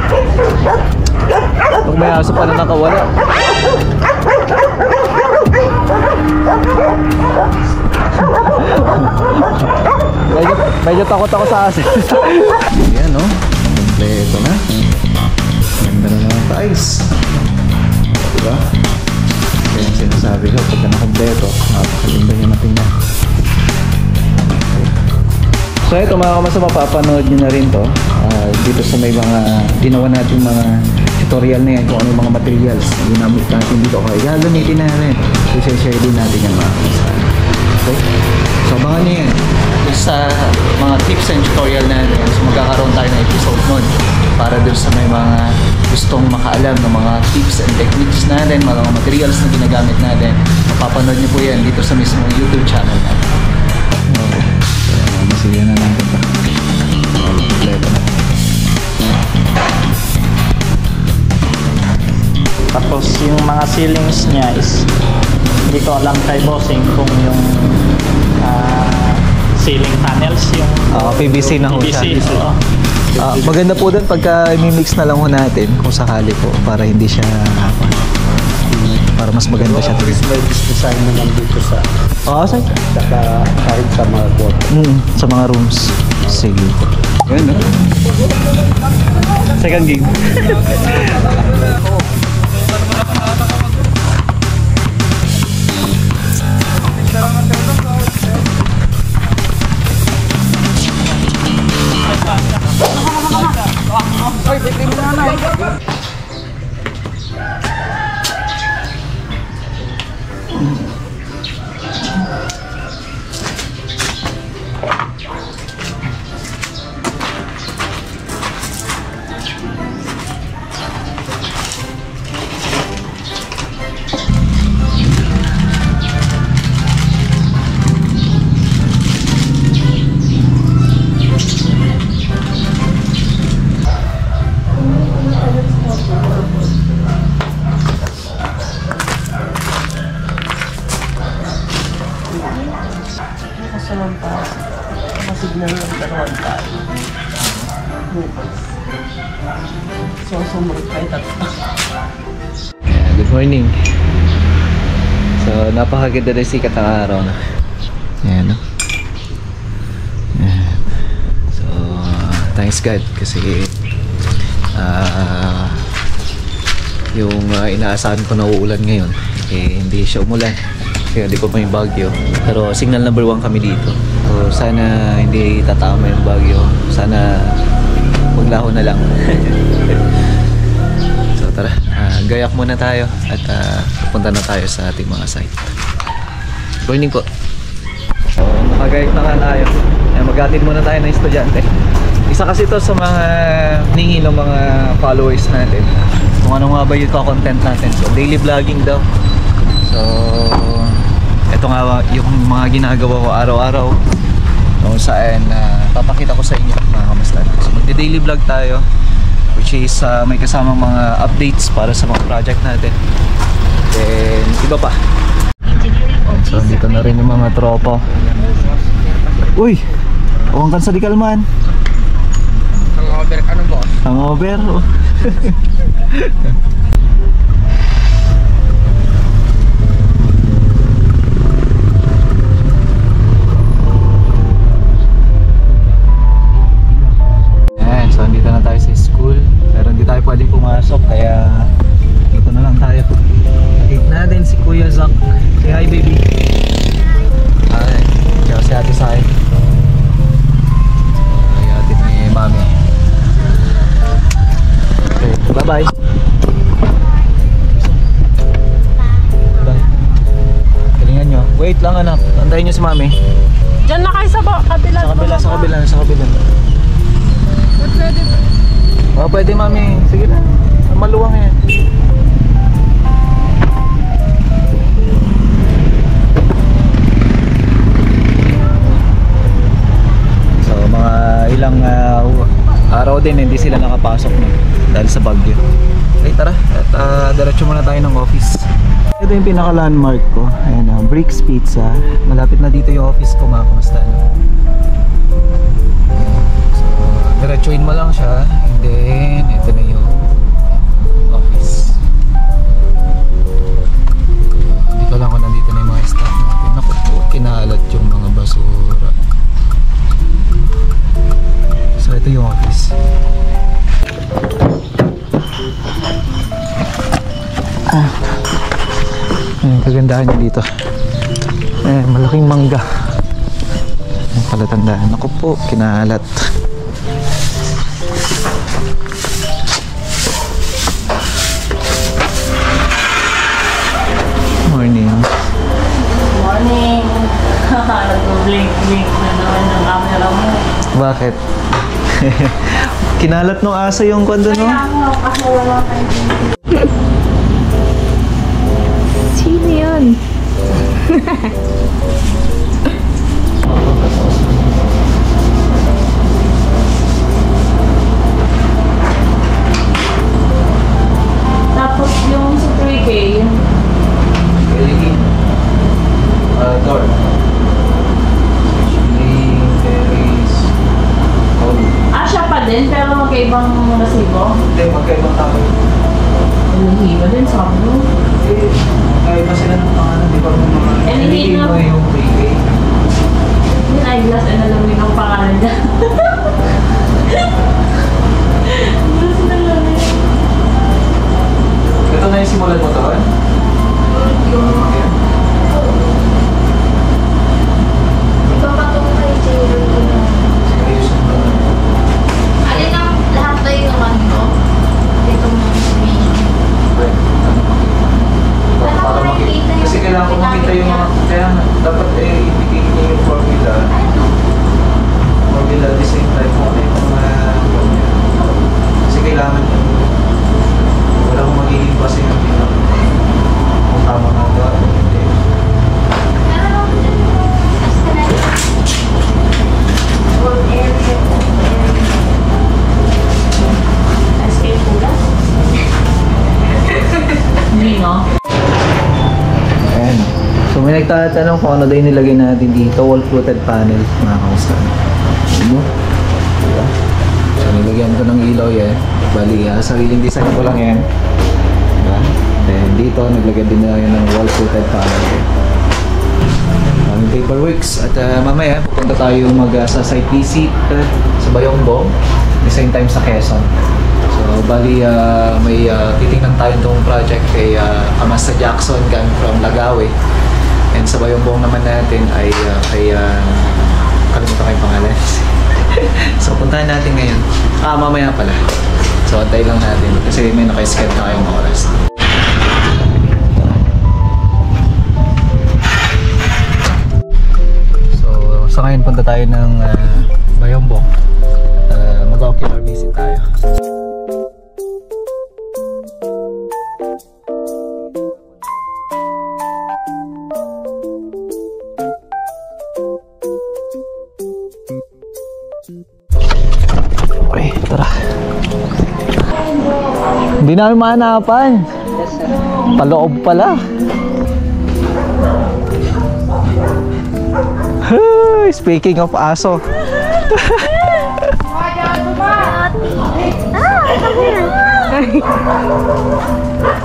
Pag may aso pa na nakawala. medyo takot ako sa aso. Ayan no, kompleto na. Ganda na naman guys, diba? Kaya yung sinasabi ko, pagka na kompleto, napakaganda nyo natin na. So ito mga kamasa, mapapanood nyo na rin to dito sa may mga ginawa natin mga tutorial na yan, kung ano yung mga materials na ginamit natin dito. Kaya gagamitin na rin, i-share din natin yan mga kamasa. Okay? So abangan nyo yan sa mga tips and tutorial natin. So magkakaroon tayo ng episode nun para dun sa may mga gustong makaalam ng mga tips and techniques natin, mga materials na ginagamit natin. Mapapanood nyo po yan dito sa mismo YouTube channel natin. Okay. So masigyan na natin ito. Kompleto na. Tapos yung mga ceilings niya is hindi ko alam kay bossing kung yung ceiling panels yung PVC na ho siya. Maganda po din pagka i-mix na lang ho natin kung sakali po para hindi siya para mas maganda siya. May design naman dito sa saka kahit sa mga quarter. Sa mga rooms. Sige po. Ayan no? Second game. Signal ng dalawang tayo. Bukas. So, sumunod kayo tatlo. Good morning. So, napakaganda na sikat ng araw na. Ayan, no? Ayan. So, thanks God kasi yung inaasahan ko na uulan ngayon hindi siya umulan. Kaya di ko pa yung bagyo. Pero signal number 1 kami dito. So sana hindi tatama yung bagyo. Sana maglaho na lang. So tara, gayak muna tayo at pupunta na tayo sa ating mga site. Good morning po. So nakagayak na tayo. Mag-atid muna tayo ng estudyante. Isa kasi ito sa mga ningi ng mga followers natin. Kung ano nga ba yung content natin. So daily vlogging daw. So ito nga yung mga ginagawa ko araw-araw kung saan papakita ko sa inyo mga kamusta. So magde-daily vlog tayo which is may kasamang mga updates para sa mga project natin. Then iba pa. So dito na rin yung mga tropa. Uy! Huwag kang sa Dikalman. Hangover ka na boss? Hangover? Pwedeng pumasok kaya dito na lang tayo. Hit natin si Kuya Zach. Say hi baby. Hi. Kaya si Ate Sai. Ate ni Mami. Okay, bye bye. Bye. Galingan nyo. Wait lang anak. Antayin nyo si Mami. Diyan na kayo sa kabila. Sa kabila. Pwede ba? Oh, pwede Mami. Sige na. Maluwang yan. So mga ilang araw din hindi sila nakapasok na dahil sa bagyo. Okay tara. At diretso muna tayo ng office. Ito yung pinaka-landmark ko. Ayan, Bricks Pizza. Malapit na dito yung office ko mga kamusta. So diretsuin mo lang siya. And then ito na yung Ayan, kagandahan niya dito. Ayan, malaking mangga. Ayan, palatandaan. Ako po, kinalat. Morning. Morning! Nag-blink-blink na naman ng camera mo. Bakit? Kinalat ng aso yung kwento, no? Kasi wala kayo. Sino yun? Tapos yung sa 3K, Door. siya pa din pero magkaibang resibo. Hindi, magkaibang tao. Hiwa din sa mo. Magkaiba sila ng pangalan, di ba? Hindi mo na. yung pre-pay. Yung eyeglass, alam mo yung pangalan niya. Eyeglass na lang eh. Ito na yung simulan mo to, eh? Ikaw patungo kay Jerry. Alin ang lahat tayo naman ko? Dito mo information. Para makita. Kasi kailangan ko makita yung mga... Kaya nga, dapat ibigay niya yung formula. Formula at the same time kung ano yung mga... Kasi kailangan yun. Wala akong magiging base yung pinag. Kung tama nga ba o hindi. Escape pula? Hindi no? Ayan. So may nagtatanong kung ano daw yung nilagay natin dito. Wall-fluted panel, mga kausan. Ano? Diba? So nilagyan ko ng ilaw yan. Bali, sariling design ko lang yan. Diba? Then dito, naglagyan din na yan ng wall-fluted panel. Aming paperworks. At mamaya, pupunta tayo sa site visit sa Bayongbong. At the same time sa Quezon. So bali, may titingnan tayo itong project kay Amasa Jackson coming from Lagawe. And sa Bayongbong naman natin ay kay kalimutan ko yung pangalan. So puntahan natin ngayon. Mamaya pala. So antay lang natin kasi may naka-schedule na kayong oras. So sa ngayon punta tayo ng Bayongbong. Mag-ocular visit tayo. Okay, tara. Hindi namin mahanapan. Paloob pala. Speaking of aso.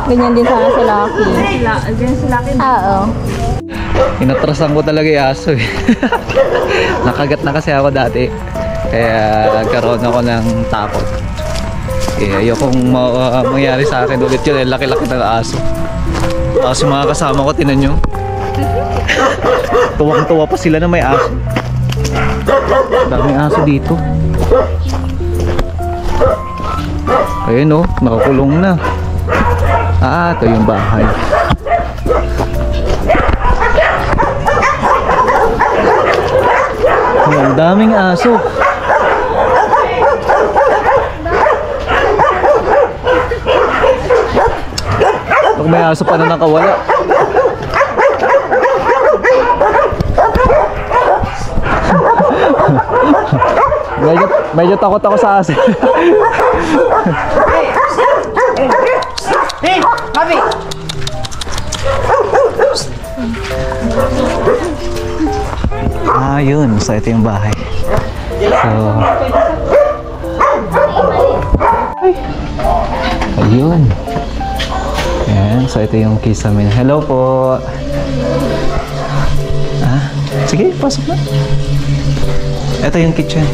Ganyan din sana sa Lucky. Ganyan sila akin. Oo. Inatrasan ko talaga yung aso eh. Nakagat na kasi ako dati. Kaya nagkaroon ako ng takot. Ayokong mangyari sa akin ulit yun. Laki-laki na aso. Tapos yung mga kasama ko, tinan nyo. Tuwang-tuwa pa sila na may aso. Daming aso dito. Ayun oh, nakakulong na. Ito yung bahay. Ang daming aso. Kung may aso pa na nakawala. medyo takot ako sa aso. Hey! Happy! Yun. So, ito yung bahay. So, ayun. Ayan. So, ito yung kisame. Hello po. Sige, pasok na. Ito yung kitchen.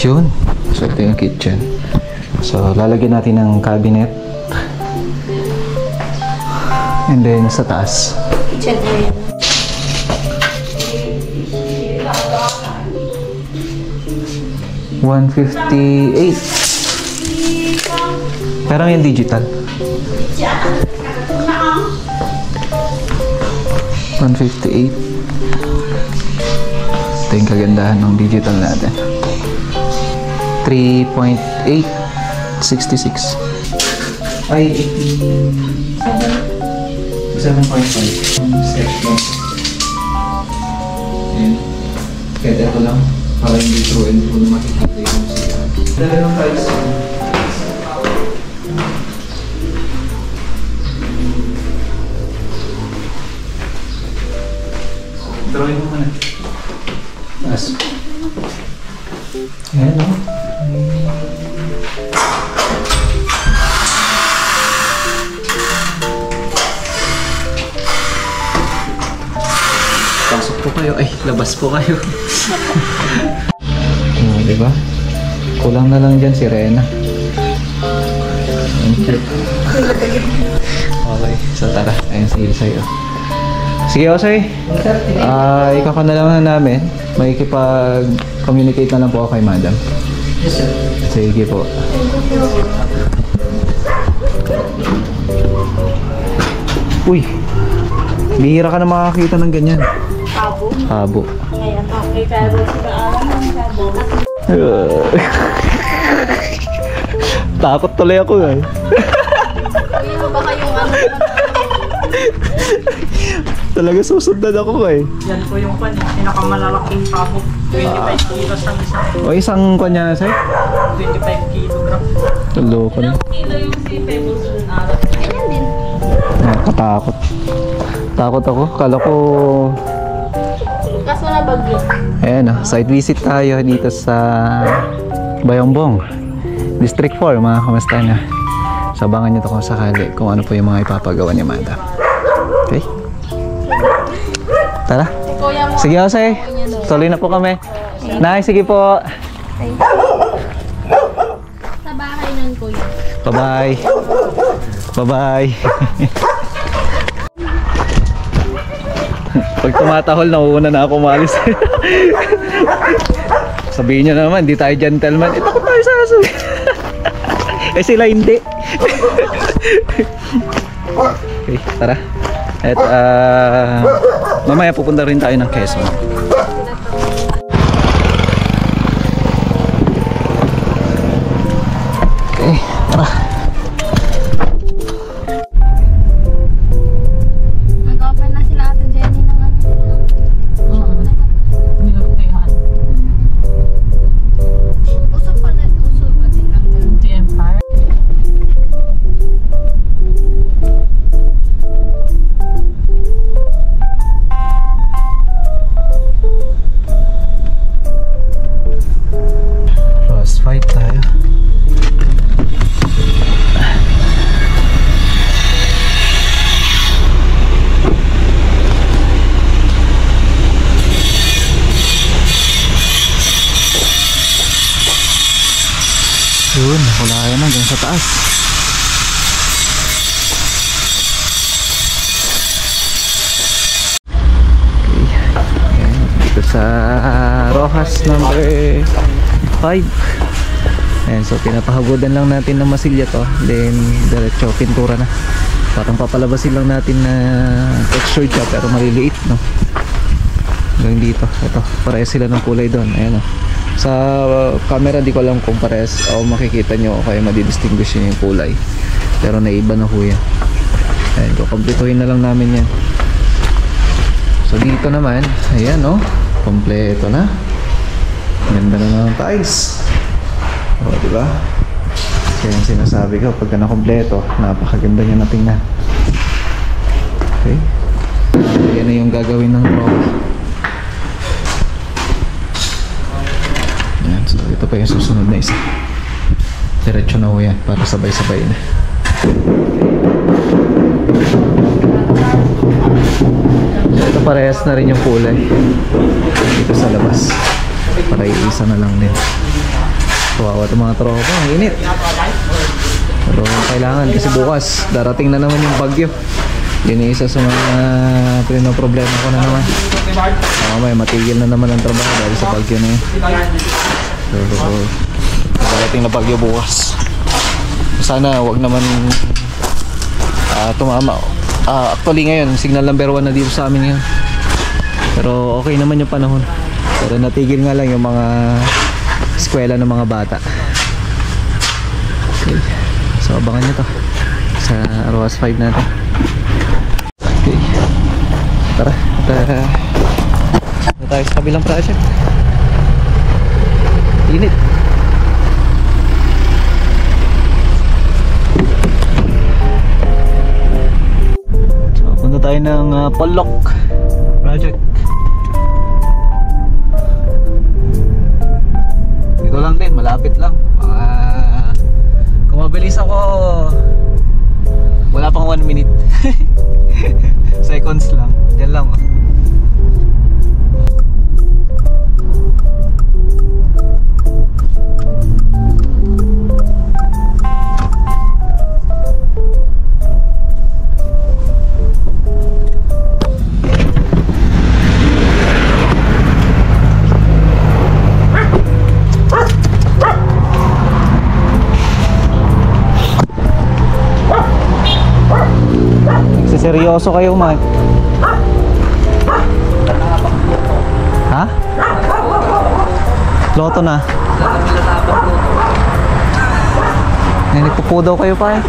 Yun. So ito yung kitchen. So lalagyan natin ng cabinet. And then sa taas. Kitchen area. $158. Parang yung digital. 158. Ito yung kagandahan ng digital natin. 3.866. Ay, 7.5. Step lang. Ayan. Kahit ito lang. Para hindi true and hindi mo makikita yung siya. Dala ng tiles. Drawing mo muna. As. Ayan o. Pasok po kayo. Ay, labas po kayo. Diba? Kulang na lang dyan si Rena. Thank you. Okay, so tara. Ayan si Ilsay. Sige, Osay. Ikaw ka na lang namin. Makikipag-communicate na lang po ako kay Madam. Yes, sir. Sige po. Uy! Bihira ka na makakita ng ganyan. Pabo. Habo. Ngayon, okay. Pero pag-aaral ng pabo. Takot tuloy ako eh. Kuya, baka yung ano. Talaga susundan ako eh. Yan po yung pinakamalalaking pabo. 25 kilos ang isa. O isang kanya na sa'yo? 25 kilogram. Tulo ko na. Kilo yung si Pebbles ng araw. Ganyan din. Nakakatakot. Takot ako. Kala ko... Kaso na bagyo. Ayan site visit tayo dito sa Bayongbong. District 4, mga kamusta na. Sabangan nyo to kung sakali kung ano po yung mga ipapagawa ni Madam. Okay? Tara. Kuya mo. Sige, Jose. Tuloy na po kami. Nay, sige po. Sa bahay nun, kuya. Bye-bye. Bye-bye. Pag tumatahol, nauuna na ako umalis. Sabihin nyo naman, hindi tayo gentleman. Ito ko tayo sa aso. Eh sila hindi. Okay, tara. At mamaya pupunta rin tayo ng Quezon. Okay, tara. Nag-open na sila Ate Jenny ng ano. Usap pa din ang The Empire. Cross fight tayo. Yun, nakulayan na dyan sa taas. Okay. Ayan, dito sa Rojas number 5. Ayan, so pinapahagodan lang natin ng masilya to. Then diretso pintura na. Parang papalabasin lang natin na textured siya pero maliliit, no? Hanggang dito. Ito, parehas sila ng kulay doon. Ayan, sa camera di ko alam kung parehas o makikita nyo o kaya madidistinguish nyo yung kulay. Pero naiba na kuya. Ayan, kukompletohin na lang namin yan. So dito naman, ayan kompleto na. Ganda na ng tiles. O, diba? Kaya yung sinasabi ko, pagka na-kompleto, napakaganda niya na tingnan. Okay. Yan na yung gagawin ng tropa. Yan, so ito pa yung susunod na isa. Diretso na ho yan, para sabay-sabay na. So ito parehas na rin yung kulay dito sa labas. Para iisa na lang din. Kawawa itong mga tropa. Ang init. Pero kailangan kasi bukas darating na naman yung bagyo. Yun yung isa sa mga problema ko na naman. May matigil na naman ang trabaho dahil sa bagyo na yun. So, darating na bagyo bukas. Sana wag naman tumama. Actually ngayon, signal number 1 na dito sa amin ngayon. Pero okay naman yung panahon. Pero natigil nga lang yung mga eskwela ng mga bata. Okay. So abangan nyo to sa ROAS 5 natin. Okay. Tara, tayo sa kabilang project. Init. So punta tayo ng Polok project. Dito lang din, malapit lang. Kung mabilis ako, wala pang 1 minute. Seconds lang. Diyan lang oh. Seryoso kayo, Mike? Ha? Loto na? Nagpupo daw kayo pa eh.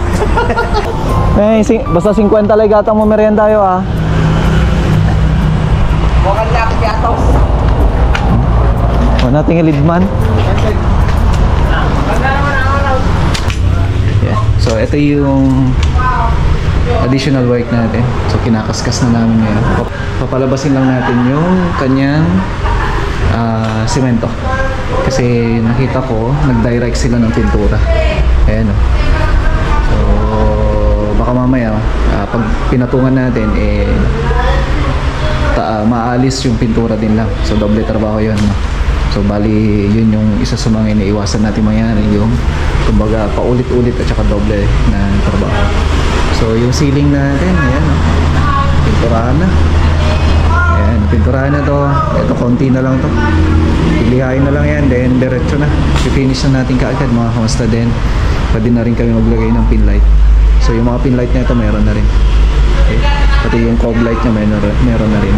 Basta 50 lang gata mo merienda tayo ah. Mukhang lapit yatos. O nating ilidman. Yeah. So ito yung additional work natin. So kinakaskas na namin ngayon. Papalabasin lang natin yung kanyang semento. Kasi nakita ko nag-direct sila ng pintura. Ayan o. So baka mamaya pag pinatungan natin maalis yung pintura din lang. So doble trabaho yun no? So bali yun yung isa sa mga iniiwasan natin mangyari, yung kumbaga paulit-ulit at saka doble na trabaho. So yung ceiling natin, ayan o, pinturahan na. Ayan, pinturahan na to. Ito konti na lang to. Pilihain na lang yan, then diretso na. I-finish na natin kaagad mga kamusta din. Pwede na rin kami maglagay ng pin light. So yung mga pin light na ito meron na rin. Okay. Pati yung cog light nya meron na rin.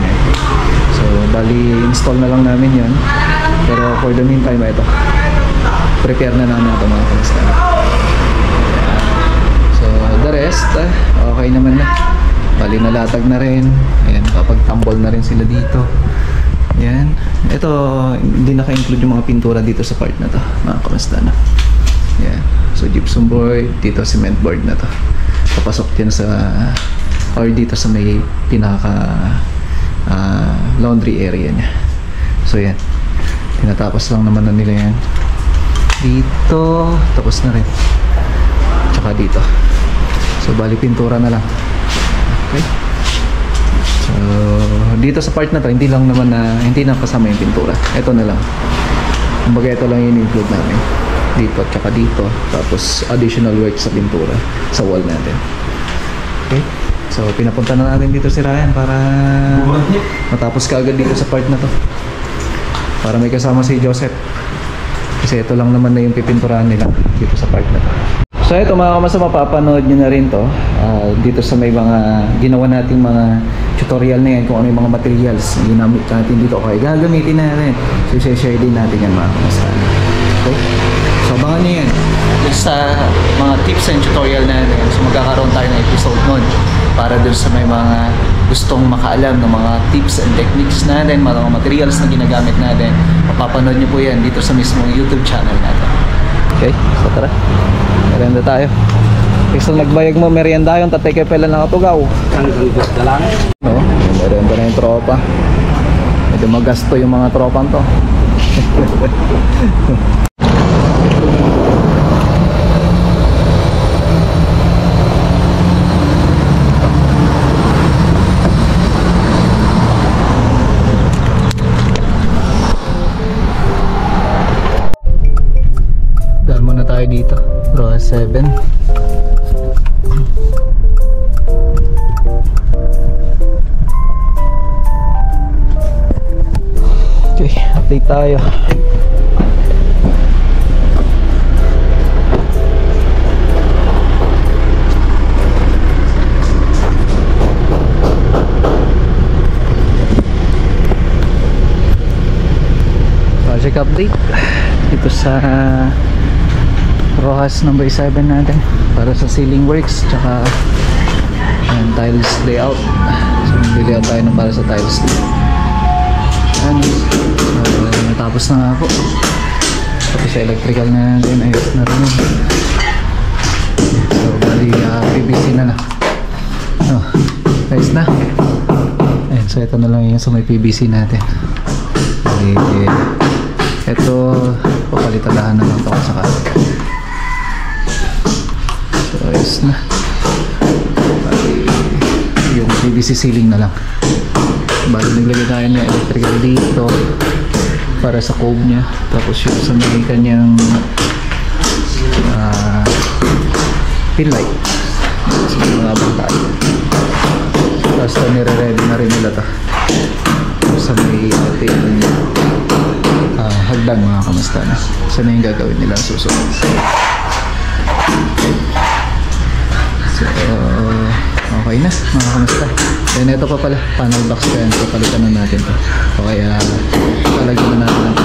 So bali install na lang namin yan. Pero for the meantime ito, prepare na namin ito mga kamusta. The rest, okay naman na. Bali nalatag na rin. Ayan, kapag-tambol na rin sila dito. Ayan. Ito, hindi naka-include yung mga pintura dito sa part na to. Mga kamusta na. Ayan. So, gypsum board. Dito, cement board na to. Papasok yan sa, or dito sa may pinaka laundry area nya. So, yan. Tinatapos lang naman na nila yan. Dito, tapos na rin. Tsaka dito. So bali pintura na lang. Okay. So dito sa part na to hindi lang naman hindi na kasama yung pintura. Ito na lang. Kumbaga ito lang yung include namin. Dito at saka dito. Tapos additional work sa pintura sa wall natin. Okay. So pinapunta na natin dito si Ryan para matapos kaagad dito sa part na to. Para may kasama si Joseph. Kasi ito lang naman na yung pipinturahan nila dito sa part na to. So ito mga kamasa, mapapanood nyo na rin to dito sa may mga ginawa nating mga tutorial na yan kung ano yung mga materials na ginamit natin dito. Okay, gagamitin natin. So share din natin yan mga kamasa. Okay? So abangan nyo yan sa mga tips and tutorial natin. So magkakaroon tayo ng episode nun para dun sa may mga gustong makaalam ng mga tips and techniques natin, mga materials na ginagamit natin. Mapapanood nyo po yan dito sa mismong YouTube channel natin. Okay, so tara. Merienda tayo. Isang nagbayag mo merienda yun, tatay kayo pala nakatugaw. No, merienda na yung tropa. Medyo magasto yung mga tropang to. tayo dito. Row 7. Okay, update tayo. Project update dito sa Rojas number 7 natin para sa ceiling works tsaka tiles layout. So mag-layout tayo ng para sa tiles and natapos na nga ako. Tapos sa electrical na din ayos na rin. So bali PVC na lang. Oh, ayos na. Ayun, so ito na lang yung sa may PVC natin. Ito papalitalahan na lang ito sa kaso. So ayos na. Yung PVC ceiling na lang. Bali naglagay tayo ng electrical dito para sa cove nya. Tapos yung sa may kanyang pin light. So mga bangkay. Tapos nire-ready na rin nila ito sa may ating hagdan mga kamusta na. So na yung gagawin nila susunod. So okay na mga kamusta. Then ito pa pala panel box ko yan. So palitan na natin to. O kaya talagyan na natin natin.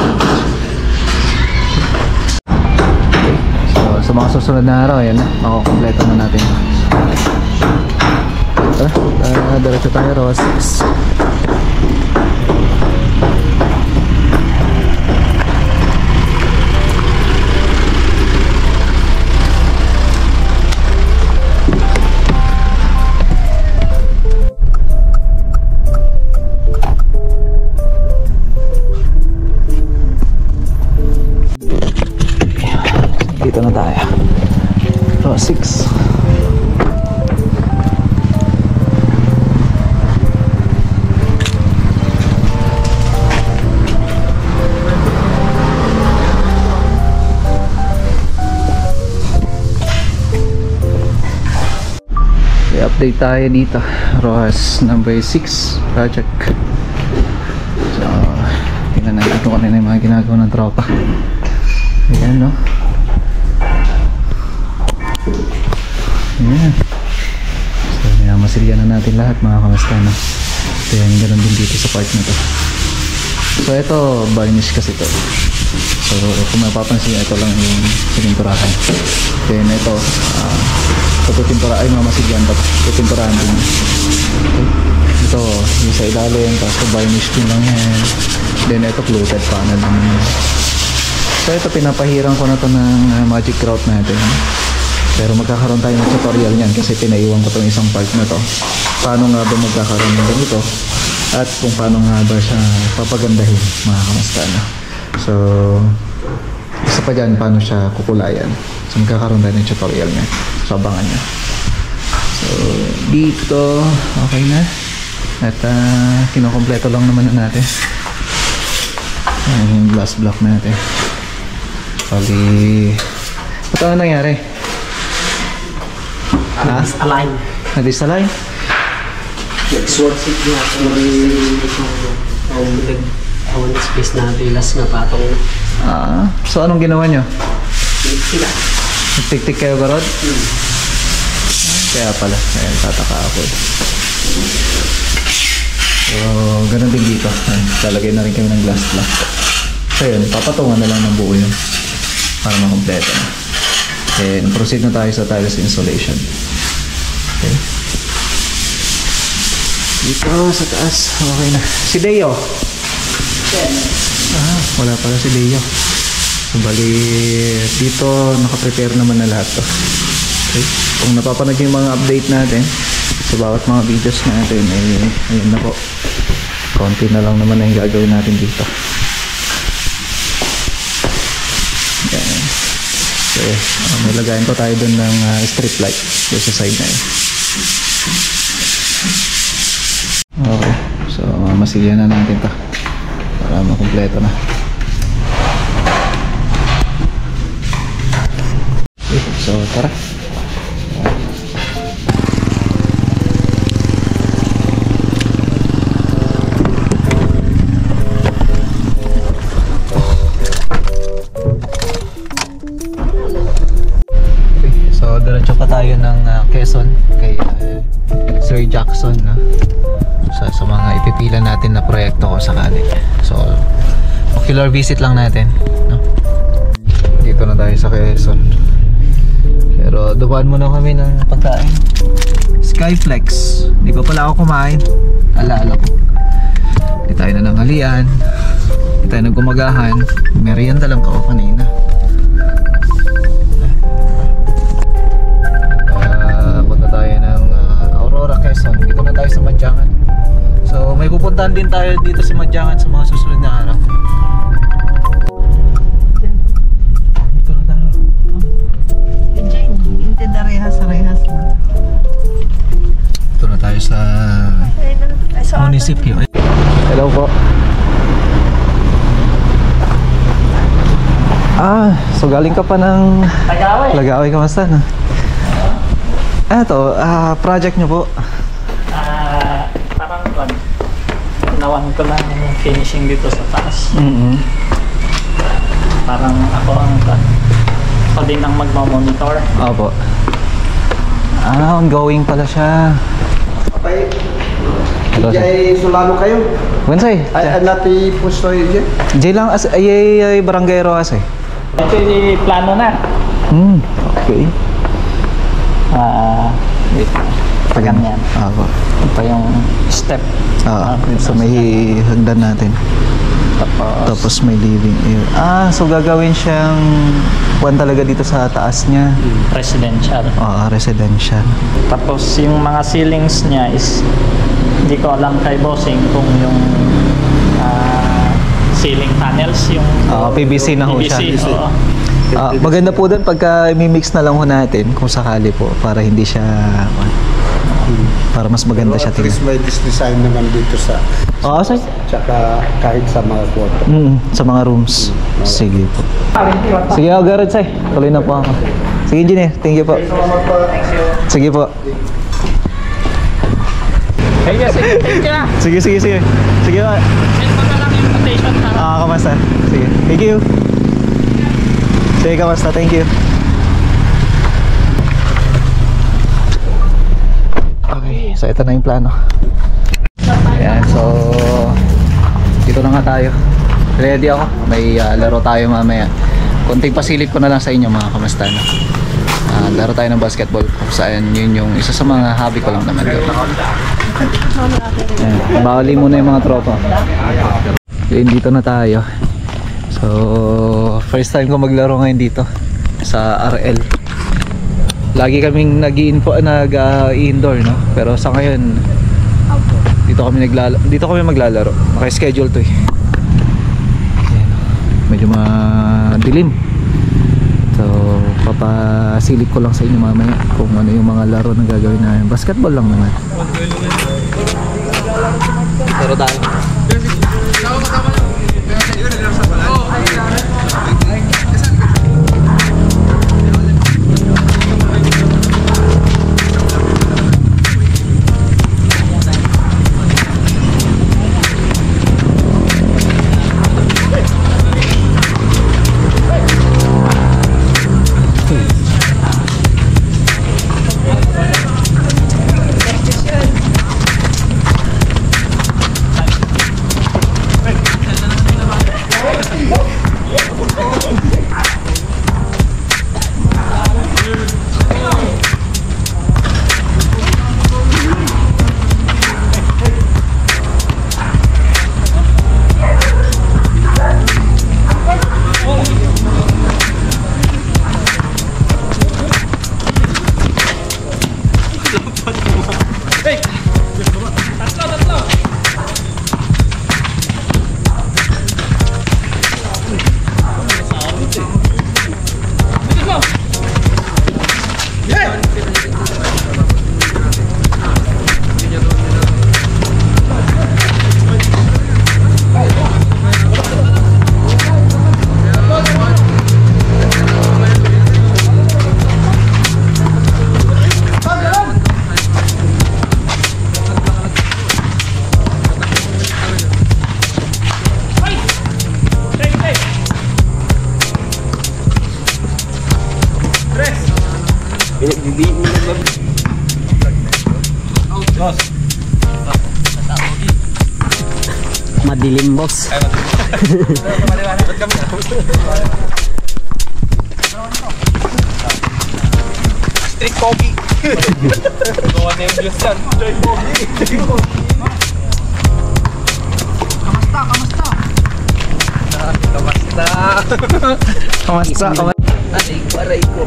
Okay. So sa mga susunod na araw yan na. Makukompleto na natin. Tara, diretso tayo Ross. Dito na tayo. Row 6. I-update tayo dito. Rojas number 6 project. So, tingnan natin kung ano yung mga ginagawa ng tropa. Ayan, no? Ayan. So, masilya na natin lahat mga kamusta, no? So, yan, ganoon din dito sa part na to. So, ito, varnish kasi to. So, kung mapapansin, ito lang yung pininturahan. Then, ito, tutinturahan, ay mamasilyan to. Tutinturahan din. Okay. Ito, yung sa ilalim, tapos varnish din lang yan. Then, ito, fluted panel naman yan. So, ito, pinapahiran ko na to ng magic grout natin. Pero magkakaroon tayo ng tutorial niyan kasi pinaiwan ko itong isang part na to. Paano nga ba magkakaroon ng ganito at kung paano nga ba siya papagandahin mga kamusta na. So, isa pa dyan, paano siya kukulayan. So, magkakaroon tayo ng tutorial niya. So, abangan niya. So, dito, okay na. At kinokompleto lang naman na natin. Ayan yung glass block natin. Bali, ito ano nangyari? Align. Na-disalign? Nag-sword sit niya. Ang space na bilas na patong. So anong ginawa nyo? Sila. Nagtik-tik kayo garod? Kaya pala, ayan, tataka ako. So, ganun din dito. Lalagay na rin kami ng glass block. So yun, papatungan na lang ng buo yun para makompleto na. And proceed na tayo sa tiles installation. Okay. Dito sa taas, okay na. Si Deo. Wala pala si Deo. So, bali, dito nakaprepare naman na lahat to. Okay. Kung napapanood yung mga update natin sa bawat mga videos natin, ayun na po. Konti na lang naman na yung gagawin natin dito. Yan. So, may lagayin pa tayo dun ng strip light doon sa side na yun. Okay. So, masilya na natin ito para makumpleto na. Tara. So, diretso pa tayo ng Quezon kay Sir Jackson, no? Sa mga ipipila natin na proyekto ko sakali. So, ocular visit lang natin, no? Dito na tayo sa Quezon. Pero dumaan muna kami ng pagkain. Skyflex. Di pa pala ako kumain. Alaala ko. Di tayo na nanghalian. Di tayo nagkumagahan. Merienda lang ako kanina. Punta tayo ng Aurora, Quezon. Dito na tayo sa Madyangan. So may pupuntahan din tayo dito sa Madyangan sa mga susunod na araw. Dito na tayo. Hindi na rehas na. Dito na tayo sa munisipyo. Hello po. So galing ka pa ng Lagawi, kamusta na? Ito, project nyo po. Parang ginawan ko lang yung finishing dito sa taas. Parang ako din ang magmamonitor. Opo. Ongoing pala siya. Okay. Hello, sir. Jay Solano kayo? Wansay? Ay, nati pusto yun. Jay lang ay barangayero as eh. Ito yung plano na. Okay. Wait. Ganyan. Opo. Ito pa yung step. So may hagdan natin. Tapos may living area. So gagawin siyang kuwan talaga dito sa taas niya. Residential. Residential. Tapos yung mga ceilings niya is hindi ko alam kay bossing kung yung ceiling panels yung PVC na ho siya. oo. Maganda po doon pagka i-mix na lang ho natin kung sakali po para hindi siya para mas maganda siya At least tingnan. may design naman dito sa Sir. tsaka kahit sa mga kwarto. Sa mga rooms. Sige po. Sige, Garrett, say. Tuloy na po ako. Sige, engineer. Thank you po. Sige po. Thank you. Sige. Sige po. Send mo na lang yung quotation para Kamusta? Sige. Thank you. Sige, kamusta? Thank you. Okay, so ito na yung plano. Ayan, so dito na nga tayo. Ready ako. May laro tayo mamaya. Konting pasilip ko na lang sa inyo mga kamusta na. Laro tayo ng basketball kung saan yun yung isa sa mga hobby ko lang naman doon. Bawali muna yung mga tropa. Yun, dito na tayo. So first time ko maglaro ngayon dito sa RL. Lagi kaming nag-indoor, no? Pero sa ngayon dito kami maglalaro. Naka-schedule to eh. Ayan. Medyo madilim. So papasilip ko lang sa inyo mamaya kung ano yung mga laro na gagawin namin. Basketball lang naman. Laro tayo. Madilim, boss. Street pogi. Gawa na yung Diyos yan. Street pogi. Kamusta? Aray ko, aray ko.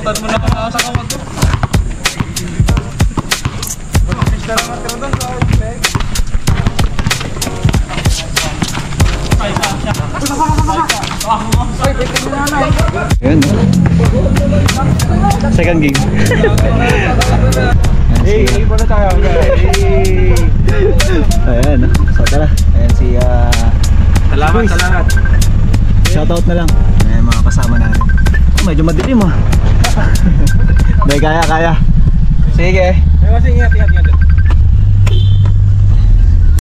Tututan mo na ka sa kawag ko. Ayan, no? Second game. Iba na tayo. Ayan, no? So tara. Ayan si Salamat. shoutout na lang. Ayan mga kasama natin. Oh, medyo madilim ah. Dahil kaya. Sige. Ingat.